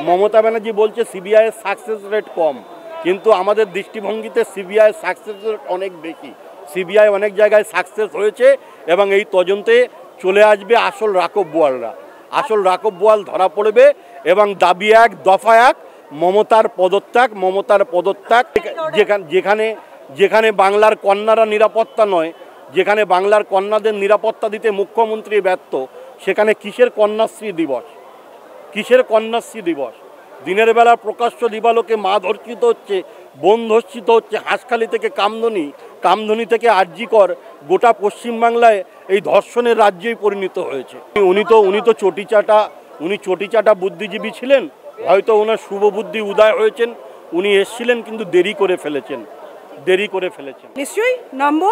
মমতা ব্যানার্জি বলছে সিবিআইয়ের সাকসেস রেট কম, কিন্তু আমাদের দৃষ্টিভঙ্গিতে সিবিআইয়ের সাকসেস রেট অনেক বেশি। সিবিআই অনেক জায়গায় সাকসেস হয়েছে এবং এই তদন্তে চলে আসবে আসল রাঘব বোয়ালরা। আসল রাঘব বোয়াল ধরা পড়বে। এবং দাবি 1 দফা 1 মমতার পদত্যাগ। মমতার পদত্যাগ। যেখানে বাংলার কন্যারা নিরাপত্তা নয়, যেখানে বাংলার কন্যাদের নিরাপত্তা দিতে মুখ্যমন্ত্রী ব্যর্থ, সেখানে কিসের কন্যাশ্রী দিবস? কিসের কন্যাশ্রী দিবস? দিনের বেলা প্রকাশ্য দিবালোকে মা ধর্ষিত হচ্ছে, বোন ধর্ষিত হচ্ছে। হাঁসখালি থেকে কামধনি থেকে আরজিকর, গোটা পশ্চিমবাংলায় এই ধর্ষণের রাজ্যেই পরিণত হয়েছে। উনি তো চটিচাটা বুদ্ধিজীবী ছিলেন। হয়তো ওনার শুভ বুদ্ধি উদয় হয়েছেন, উনি এসেছিলেন কিন্তু দেরি করে ফেলেছেন।
নিশ্চয়ই নামবো,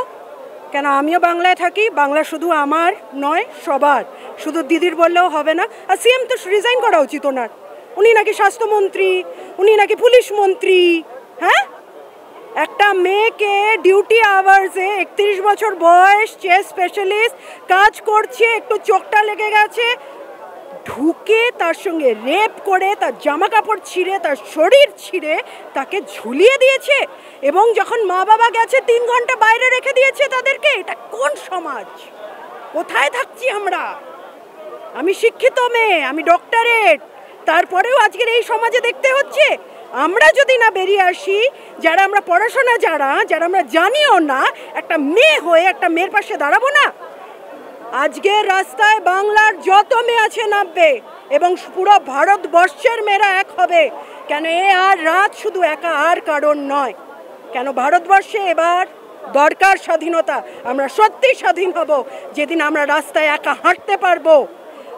কেন আমিও বাংলায় থাকি। বাংলা শুধু আমার নয়, সবার। শুধু দিদির বললেও হবে না। আর সিএম তো রিজাইন করা উচিত ওনার। উনি নাকি স্বাস্থ্যমন্ত্রী, উনি নাকি পুলিশ মন্ত্রী। হ্যাঁ, একটা মেয়েকে ডিউটি আওয়ার্সে 31 বছর বয়স, চেস্ট স্পেশালিস্ট, কাজ করছে, একটু চোখটা লেগে গেছে, ঢুকে তার সঙ্গে রেপ করে, তার জামা কাপড় ছিঁড়ে, তার শরীর ছিঁড়ে তাকে ঝুলিয়ে দিয়েছে। এবং যখন মা বাবা গেছে 3 ঘন্টা বাইরে রেখে দিয়েছে তাদেরকে। এটা কোন সমাজ? কোথায় থাকছি আমরা? আমি শিক্ষিত মেয়ে, আমি ডক্টরেট, তারপরেও আজকের এই সমাজে দেখতে হচ্ছে। আমরা যদি না বেরিয়ে আসি, যারা আমরা পড়াশোনা যারা আমরা জানিও না, একটা মেয়ে হয়ে একটা মেয়ের পাশে দাঁড়াবো না? আজকের রাস্তায় বাংলার যত মেয়ে আছে নামবে এবং পুরো ভারতবর্ষের মেয়েরা এক হবে। কেন এ আর রাত শুধু একা আর কারণ নয়, কেন ভারতবর্ষে এবার দরকার স্বাধীনতা। আমরা সত্যি স্বাধীন হব যেদিন আমরা রাস্তায় একা হাঁটতে পারবো।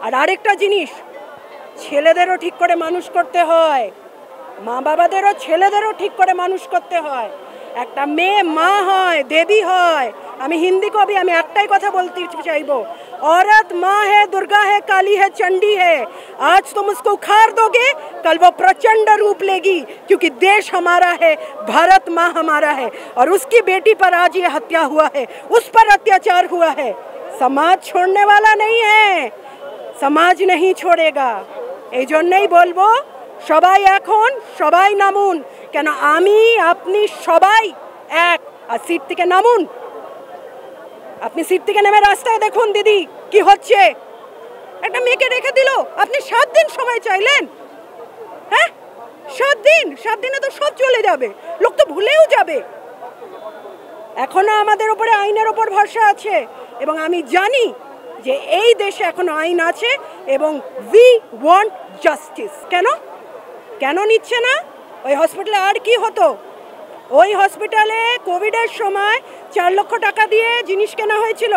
আর আরেকটা জিনিস, ছেলেদেরও ঠিক করে মানুষ করতে হয়, মা বাবাদেরও ছেলেদেরও ঠিক করে মানুষ করতে হয়। একটা মেয়ে মা হয়, দেবী হয়। আমি হিন্দি কবি, আমি একটাই কথা বলতে চাইবো, औरत माँ है, दुर्गा है, काली है, चंडी है। आज तुम उसको उखाड़ दोगे, कल वो प्रचंड रूप लेगी, क्योंकि देश हमारा है, भारत माँ हमारा है। और उसकी बेटी पर आज ये हत्या हुआ है, उस पर अत्याचार हुआ है। समाज छोड़ने वाला नहीं है, समाज नहीं छोड़ेगा। এই জন্যই বলবো সবাই এখন সবাই নামুন। কেন আমি আপনি সবাই এক। আর সিট থেকে নামুন, আপনি সিট থেকে নেমে রাস্তায় দেখুন দিদি কি হচ্ছে। একটা মেয়েকে রেখে দিল, আপনি 7 দিন সময় চাইলেন। হ্যাঁ, 7 দিনে তো সব চলে যাবে, লোক তো ভুলেও যাবে। এখনো আমাদের উপরে আইনের ওপর ভরসা আছে এবং আমি জানি যে এই দেশে এখনো আইন আছে এবং উই ওয়ান্ট জাস্টিস। কেন নিচ্ছে না? ওই হসপিটালে আর কি হতো? ওই হসপিটালে কোভিডের সময় 4 লক্ষ টাকা দিয়ে জিনিস কেনা হয়েছিল,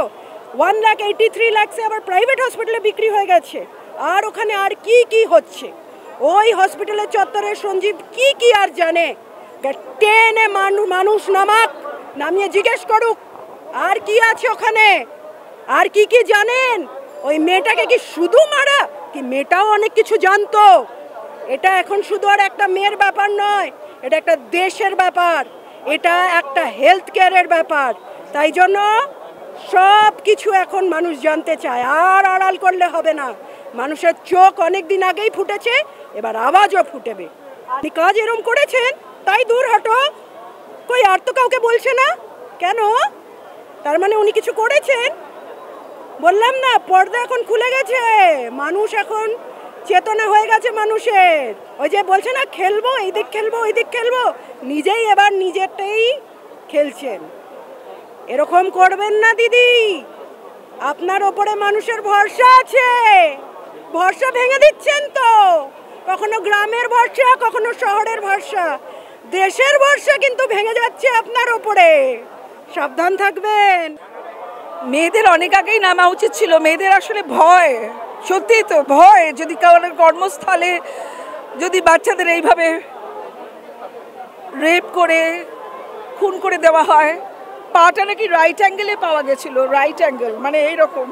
1,83 লাখে আবার প্রাইভেট হসপিটালে বিক্রি হয়ে গেছে। আর ওখানে আর কি হচ্ছে? ওই হসপিটালের চত্বরে সঞ্জীব কি আর জানে? টেনে মানুষ নামিয়ে জিজ্ঞেস করুক আর কি আছে ওখানে, আর কি জানেন? ওই মেয়েটাকে কি শুধু মারা, কি মেয়েটাও অনেক কিছু জানতো? এটা এখন শুধু আর একটা মেয়ের ব্যাপার নয়, এটা একটা দেশের ব্যাপার, এটা একটা হেলথ কেয়ারের ব্যাপার। তাই জন্য সব কিছু এখন মানুষ জানতে চায়, আর আড়াল করলে হবে না। মানুষের চোখ অনেক দিন আগেই ফুটেছে, এবার আওয়াজও ফুটেবে। আপনি কাজ এরম করেছেন তাই দূর হটো, কই আর তো কাউকে বলছে না কেন? তার মানে উনি কিছু করেছেন? বললাম না, পর্দা এখন খুলে গেছে, মানুষ এখন চেতনা হয়ে গেছে মানুষের। ওই যে বলছে না খেলবো, এই দিক খেলবো ওই দিক খেলবো, নিজেই এবার নিজেরটাই খেলছেন। এরকম করবেন না দিদি, আপনার ওপরে মানুষের ভরসা আছে, ভরসা ভেঙে দিচ্ছেন তো। কখনো গ্রামের ভরসা, কখনো শহরের ভরসা, দেশের ভরসা কিন্তু ভেঙে যাচ্ছে আপনার ওপরে, সাবধান থাকবেন।
মেয়েদের অনেক আগেই নামা উচিত ছিল। মেয়েদের আসলে ভয়, সত্যিই তো ভয়, যদি কারোর কর্মস্থলে যদি বাচ্চাদের এইভাবে রেপ করে খুন করে দেওয়া হয়। পাটা নাকি রাইট অ্যাঙ্গেলে পাওয়া গেছিল, রাইট অ্যাঙ্গেল মানে এইরকম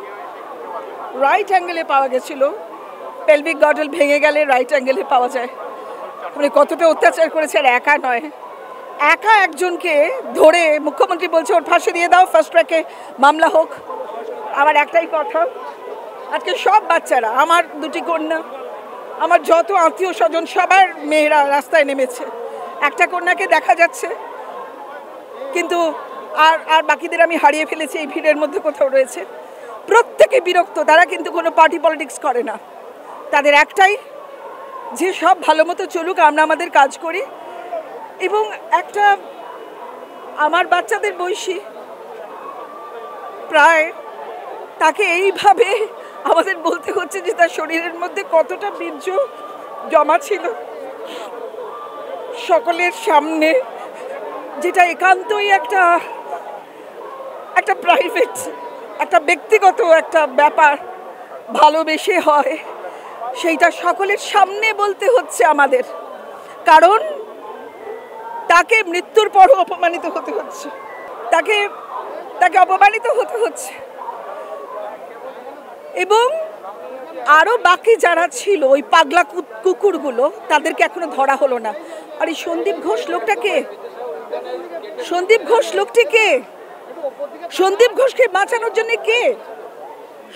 রাইট অ্যাঙ্গেলে পাওয়া গেছিল। পেলভিক গর্ডল ভেঙে গেলে রাইট অ্যাঙ্গেলে পাওয়া যায়। মানে কতটা অত্যাচার করেছে, আর একা নয়, একা একজনকে ধরে মুখ্যমন্ত্রী বলছে ওর ফাঁসি দিয়ে দাও, ফার্স্ট ট্র্যাকে মামলা হোক। আমার একটাই কথা, আজকে সব বাচ্চারা, আমার 2টি কন্যা, আমার যত আত্মীয় স্বজন সবার মেয়েরা রাস্তায় নেমেছে। একটা কন্যাকে দেখা যাচ্ছে, কিন্তু আর বাকিদের আমি হারিয়ে ফেলেছি, এই ভিড়ের মধ্যে কোথাও রয়েছে। প্রত্যেকে বিরক্ত, তারা কিন্তু কোনো পার্টি পলিটিক্স করে না। তাদের একটাই যে সব ভালো মতো চলুক, আমরা আমাদের কাজ করি। এবং একটা আমার বাচ্চাদের বয়সী প্রায়, তাকে এইভাবে আমাদের বলতে হচ্ছে যে তার শরীরের মধ্যে কতটা বীর্য জমা ছিল সকলের সামনে, যেটা একান্তই একটা প্রাইভেট, একটা ব্যক্তিগত একটা ব্যাপার, ভালোবেসে হয়, সেইটা সকলের সামনে বলতে হচ্ছে আমাদের। কারণ তাকে মৃত্যুর পরও অপমানিত হতে হচ্ছে, তাকে অপমানিত হতে হচ্ছে। এবং আরও বাকি যারা ছিল ওই পাগলা কুকুরগুলো, তাদেরকে এখনো ধরা হলো না। আর এই সন্দীপ ঘোষ লোকটা কে? সন্দীপ ঘোষ লোকটি কে? সন্দীপ ঘোষকে বাঁচানোর জন্য কে?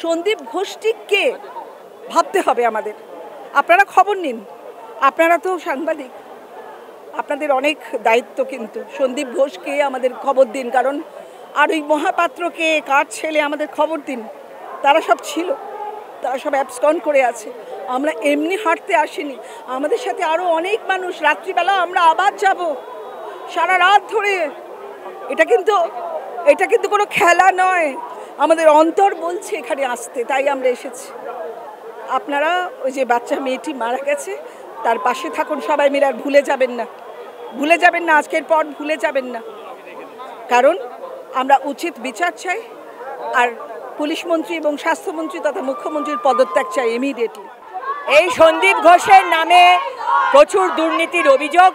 সন্দীপ ঘোষটি কে ভাবতে হবে আমাদের। আপনারা খবর নিন, আপনারা তো সাংবাদিক, আপনাদের অনেক দায়িত্ব, কিন্তু সন্দীপ ঘোষকে আমাদের খবর দিন। কারণ আর ওই মহাপাত্রকে, কার ছেলে, আমাদের খবর দিন। তারা সব ছিল, তারা সব অ্যাবসকন্ড করে আছে। আমরা এমনি হাঁটতে আসিনি, আমাদের সাথে আরও অনেক মানুষ। রাত্রিবেলা আমরা আবার যাব সারা রাত ধরে। এটা কিন্তু কোনো খেলা নয়, আমাদের অন্তর বলছে এখানে আসতে, তাই আমরা এসেছি। আপনারা ওই যে বাচ্চা মেয়েটি মারা গেছে তার পাশে থাকুন সবাই মিলে, আর ভুলে যাবেন না, আজকের পর ভুলে যাবেন না, কারণ আমরা উচিত বিচার চাই। আর পুলিশ মন্ত্রী এবং স্বাস্থ্যমন্ত্রী তথা মুখ্যমন্ত্রীর পদত্যাগ চাই ইমিডিয়েটলি।
এই সন্দীপ ঘোষের নামে প্রচুর দুর্নীতির অভিযোগ,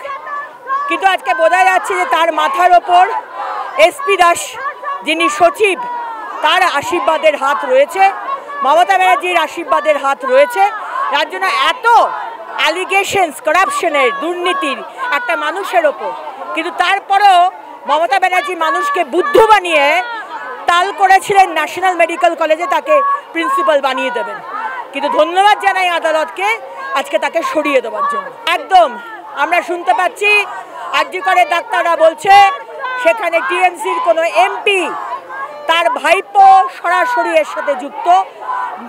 কিন্তু আজকে বোঝা যাচ্ছে যে তার মাথার ওপর এসপি দাস যিনি সচিব, তার আশীর্বাদের হাত রয়েছে, মমতা ব্যানার্জির আশীর্বাদের হাত রয়েছে। যার জন্য এত অ্যালিগেশনস করাপশনের, দুর্নীতির একটা মানুষের ওপর, কিন্তু তারপরেও মমতা ব্যানার্জি মানুষকে বুদ্ধ বানিয়ে তাল করেছিলেন ন্যাশনাল মেডিকেল কলেজে তাকে প্রিন্সিপাল বানিয়ে দেবেন। কিন্তু ধন্যবাদ জানাই আদালতকে আজকে তাকে সরিয়ে দেওয়ার জন্য। একদম আমরা শুনতে পাচ্ছি আরজি করে ডাক্তাররা বলছে সেখানে টিএমসির কোনো এমপি, তার ভাইপো সরাসরি এর সাথে যুক্ত।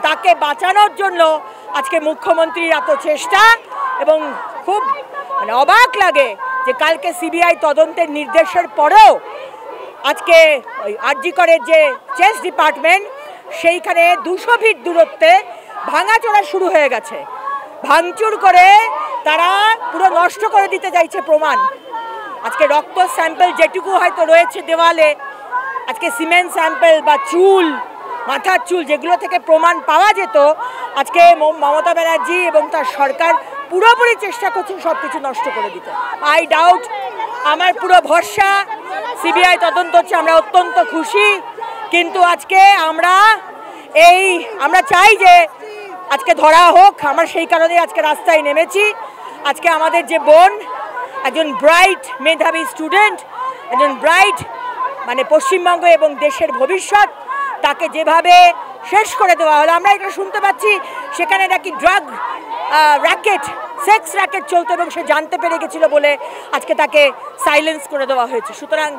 তাকে বাঁচানোর জন্য আজকে মুখ্যমন্ত্রীর এত চেষ্টা, এবং খুব অবাক লাগে যে কালকে সিবিআই তদন্তের নির্দেশের পরেও আজকে ওই আরজি করের যে চেস্ট ডিপার্টমেন্ট সেইখানে 200 ফিট দূরত্বে ভাঙাচোরা শুরু হয়ে গেছে। ভাঙচুর করে তারা পুরো নষ্ট করে দিতে চাইছে প্রমাণ। আজকে রক্ত স্যাম্পল যেটুকু হয়তো রয়েছে দেওয়ালে, আজকে সিমেন্ট স্যাম্পল বা চুল, মাথার চুল, যেগুলো থেকে প্রমাণ পাওয়া যেত, আজকে মমতা ব্যানার্জি এবং তার সরকার পুরোপুরি চেষ্টা করছেন সব কিছু নষ্ট করে দিতে। আই ডাউট, আমার পুরো ভরসা সিবিআই তদন্ত হচ্ছে, আমরা অত্যন্ত খুশি। কিন্তু আজকে আমরা চাই যে আজকে ধরা হোক। আমরা সেই কারণে আজকে রাস্তায় নেমেছি। আজকে আমাদের যে বোন, একজন ব্রাইট মেধাবী স্টুডেন্ট, একজন ব্রাইট মানে পশ্চিমবঙ্গ এবং দেশের ভবিষ্যৎ, তাকে যেভাবে শেষ করে দেওয়া হলো। আমরা এটা শুনতে পাচ্ছি সেখানে নাকি ড্রাগ র্যাকেট, সেক্স র্যাকেট চলতো এবং সে জানতে পেরে গেছিল বলে আজকে তাকে সাইলেন্স করে দেওয়া হয়েছে। সুতরাং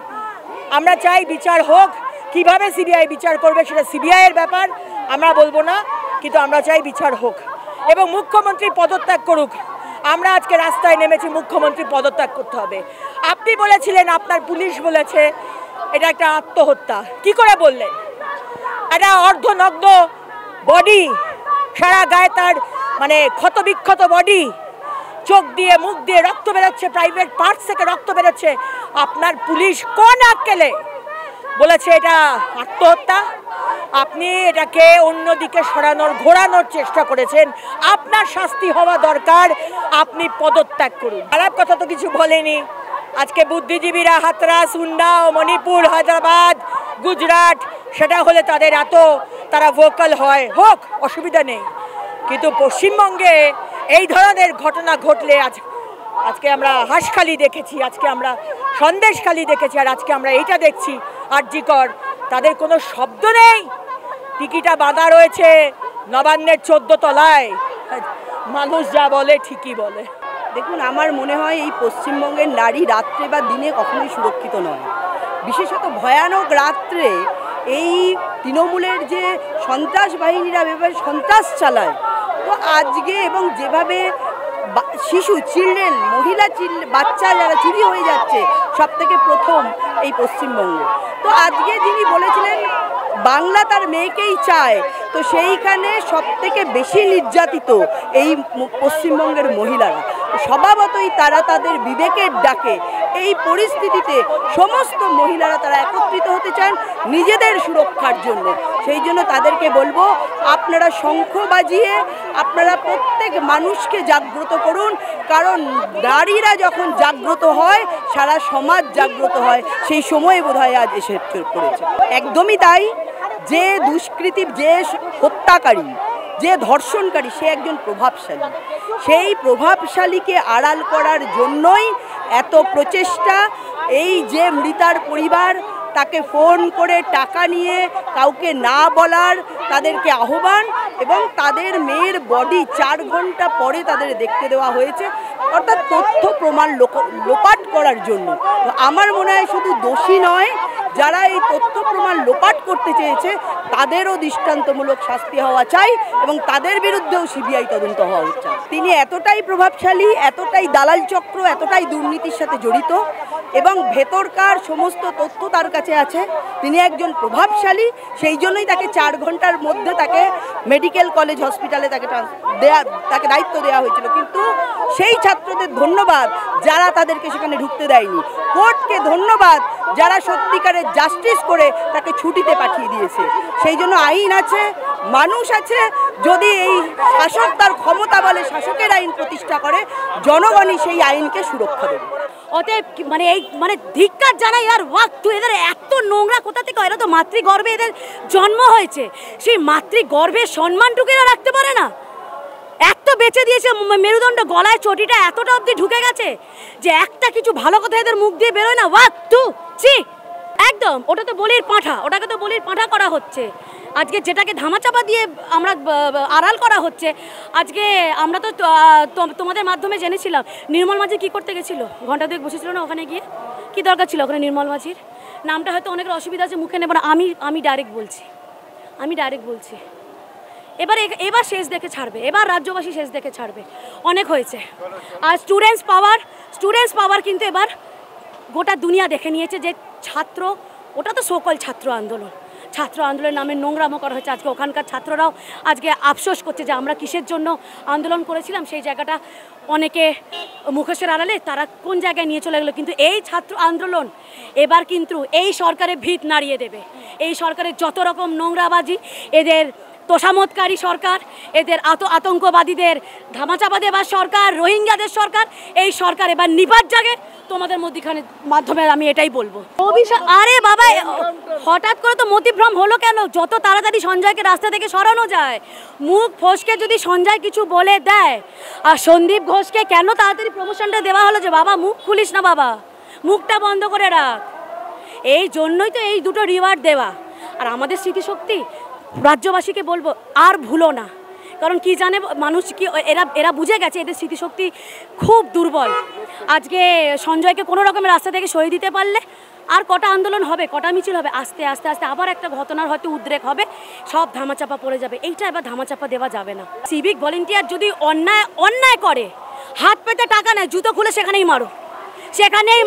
আমরা চাই বিচার হোক। কিভাবে সিবিআই বিচার করবে সেটা সিবিআইয়ের ব্যাপার, আমরা বলবো না, কিন্তু আমরা চাই বিচার হোক এবং মুখ্যমন্ত্রী পদত্যাগ করুক। আমরা আজকে রাস্তায় নেমেছি, মুখ্যমন্ত্রী পদত্যাগ করতে হবে। আপনি বলেছিলেন, আপনার পুলিশ বলেছে এটা একটা আত্মহত্যা। কি করে বললেন? একটা অর্ধনগ্ন বডি, সারা গায়ে তার মানে ক্ষতবিক্ষত বডি, চোখ দিয়ে মুখ দিয়ে রক্ত বেরোচ্ছে, প্রাইভেট পার্টস থেকে রক্ত বেরোচ্ছে। আপনার পুলিশ কোন আক্কেলে বলেছে এটা আত্মহত্যা? আপনি এটাকে অন্যদিকে ঘোরানোর চেষ্টা করেছেন। আপনার শাস্তি হওয়া দরকার, আপনি পদত্যাগ করুন। খারাপ কথা তো কিছু বলেনি। আজকে বুদ্ধিজীবীরা হাতরাস, উন্নাও, মণিপুর, হায়দ্রাবাদ, গুজরাট, সেটা হলে তারা ভোকাল হয়, হোক, অসুবিধা নেই। কিন্তু পশ্চিমবঙ্গে এই ধরনের ঘটনা ঘটলে আজকে আমরা হাঁসখালি দেখেছি, আজকে আমরা সন্দেশখালি দেখেছি, আর আজকে আমরা এইটা দেখছি আরজি কর। তাদের কোনো শব্দ নেই। টিকিটা বাঁধা রয়েছে নবান্নের 14 তলায়। মানুষ যা বলে ঠিকই বলে।
দেখুন, আমার মনে হয় এই পশ্চিমবঙ্গের নারী রাত্রে বা দিনে কখনোই সুরক্ষিত নয়। বিশেষত ভয়ানক রাত্রে এই তৃণমূলের যে সন্ত্রাস বাহিনীরা এভাবে সন্ত্রাস চালায়, তো আজকে এবং যেভাবে শিশু, চিলড্রেন, মহিলা, বাচ্চা যারা চুরি হয়ে যাচ্ছে, সব থেকে প্রথম এই পশ্চিমবঙ্গ। তো আজকে যিনি বলেছিলেন বাংলা তার মেয়েকেই চায়, তো সেইখানে সব থেকে বেশি নির্যাতিত এই পশ্চিমবঙ্গের মহিলারা। স্বভাবতই তারা তাদের বিবেকের ডাকে এই পরিস্থিতিতে সমস্ত মহিলারা তারা একত্রিত হতে চান নিজেদের সুরক্ষার জন্য। সেই জন্য তাদেরকে বলবো, আপনারা শঙ্খ বাজিয়ে আপনারা প্রত্যেক মানুষকে জাগ্রত করুন, কারণ নারীরা যখন জাগ্রত হয় সারা সমাজ জাগ্রত হয়। সেই সময় বোধহয় আজ এসে পড়েছে। একদমই তাই। যে দুষ্কৃতী, যে হত্যাকারী, যে ধর্ষণকারী, সে একজন প্রভাবশালী। সেই প্রভাবশালীকে আড়াল করার জন্যই এত প্রচেষ্টা। এই যে মৃতার পরিবার, তাকে ফোন করে টাকা নিয়ে কাউকে না বলার তাদেরকে আহ্বান, এবং তাদের মেয়ের বডি 4 ঘন্টা পরে তাদের দেখতে দেওয়া হয়েছে, অর্থাৎ তথ্য প্রমাণ লোপাট করার জন্য। আমার মনে হয় শুধু দোষী নয়,
যারা এই তথ্য প্রমাণ লোপাট করতে চেয়েছে তাদেরও দৃষ্টান্তমূলক শাস্তি হওয়া চাই এবং তাদের বিরুদ্ধেও সিবিআই তদন্ত হওয়া উচিত। তিনি এতটাই প্রভাবশালী, এতটাই দালাল চক্র, এতটাই দুর্নীতির সাথে জড়িত এবং ভেতরকার সমস্ত তথ্য তার কাছে আছে। তিনি একজন প্রভাবশালী, সেই জন্যই তাকে 4 ঘন্টার মধ্যে তাকে মেডিকেল কলেজ হসপিটালে তাকে দায়িত্ব দেওয়া হয়েছিল। কিন্তু সেই ছাত্রদের ধন্যবাদ যারা তাদেরকে সেখানে ঢুকতে দেয়নি, কোর্টকে ধন্যবাদ যারা সত্যিকারের জাস্টিস করে তাকে ছুটিতে পাঠিয়ে দিয়েছে। সেই জন্য আইন আছে, মানুষ আছে। যদি এই শাসক তার ক্ষমতা বলে শাসকের আইন প্রতিষ্ঠা করে, জনগণই সেই আইনকে সুরক্ষা দেবে।
অতএব মানে ধিক্কার জানাই আর ওয়াক্তু এদের এত নোংরা কোথা থেকে, এরা তো মাতৃগর্ভে এদের জন্ম হয়েছে, সেই মাতৃগর্ভের সম্মানটুকু এরা রাখতে পারে না। এত বেঁচে দিয়েছে, মেরুদণ্ড গলায় চটিটা এতটা অবধি ঢুকে গেছে যে একটা কিছু ভালো কথা এদের মুখ দিয়ে বেরোয় না। ওয়াক্তু ছি, একদম ওটা তো বলির পাঁঠা, ওটাকে তো বলির পাঁঠা করা হচ্ছে। আজকে যেটাকে ধামাচাপা দিয়ে আমরা আড়াল করা হচ্ছে। আজকে আমরা তো তোমাদের মাধ্যমে জেনেছিলাম নির্মল মাঝি কী করতে গেছিল, ঘন্টা 2 বসেছিল না ওখানে গিয়ে, কি দরকার ছিল ওখানে নির্মল মাঝির? নামটা হয়তো অনেকের অসুবিধা আছে, মুখে নেব না, আমি ডাইরেক্ট বলছি এবার শেষ দেখে ছাড়বে, এবার রাজ্যবাসী শেষ দেখে ছাড়বে। অনেক হয়েছে। আর স্টুডেন্টস পাওয়ার কিন্তু এবার গোটা দুনিয়া দেখে নিয়েছে যে ছাত্র, ওটা তো সকল ছাত্র আন্দোলনের নামে নোংরামো করা হয়েছে। আজকে ওখানকার ছাত্ররাও আজকে আফসোস করছে যে আমরা কিসের জন্য আন্দোলন করেছিলাম, সেই জায়গাটা অনেকে মুখোশের আড়ালে তারা কোন জায়গায় নিয়ে চলে গেলো। কিন্তু এই ছাত্র আন্দোলন এবার কিন্তু এই সরকারের ভিত নাড়িয়ে দেবে। এই সরকারের যত রকম নোংরাবাজি, এদের তোষামতকারী সরকার, এদের আতঙ্কবাদীদের ধামাচাপা দেবার সরকার, রোহিঙ্গাদের সরকার, এই সরকার এবার নিপাত জাগে। তোমাদের মাধ্যমে আমি এটাই বলবো। আরে বাবা, হঠাৎ করে তো মতিভ্রম হলো কেন? যত তাড়াতাড়ি সঞ্জয়কে রাস্তা থেকে সরানো যায়। মুখ ফসকে যদি সঞ্জয় কিছু বলে দেয়, আর সন্দীপ ঘোষকে কেন তাড়াতাড়ি প্রমোশনটা দেওয়া হলো যে বাবা মুখ খুলিস না, বাবা মুখটা বন্ধ করে রাখ। এই জন্যই তো এই দুটো রিওয়ার্ড দেওয়া। আর আমাদের স্মৃতিশক্তি রাজ্যবাসীকে বলবো আর ভুলো না, কারণ কি জানে মানুষ কি এরা বুঝে গেছে এদের স্মৃতিশক্তি খুব দুর্বল। আজকে সঞ্জয়কে কোনো রকমের রাস্তা থেকে সরিয়ে দিতে পারলে আর কটা আন্দোলন হবে, কটা মিছিল হবে, আস্তে আস্তে আস্তে আবার একটা ঘটনার হয়তো উদ্রেক হবে, সব ধামাচাপা পড়ে যাবে। এইটা এবার ধামাচাপা দেওয়া যাবে না। সিভিক ভলেন্টিয়ার যদি অন্যায় করে, হাত পেতে টাকা নেয়, জুতো খুলে সেখানেই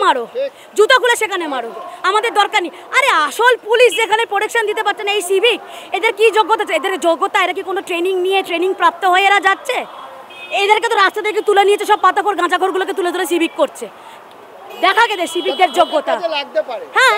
মারো, জুতো খুলে সেখানে মারো, আমাদের দরকার নেই। আরে আসল পুলিশ যেখানে প্রোটেকশন দিতে পারছে না, এই সিভিক, এদের কি যোগ্যতা? এদের যোগ্যতা, এরা কি কোনো ট্রেনিং প্রাপ্ত হয়ে এরা যাচ্ছে? এদেরকে তো রাস্তা থেকে তুলে নিয়েছে, সব পাতাখোর গাঁজাখোরগুলোকে তুলে সিভিক করছে। দেখা গেছে সিভিকদের যোগ্যতা। হ্যাঁ,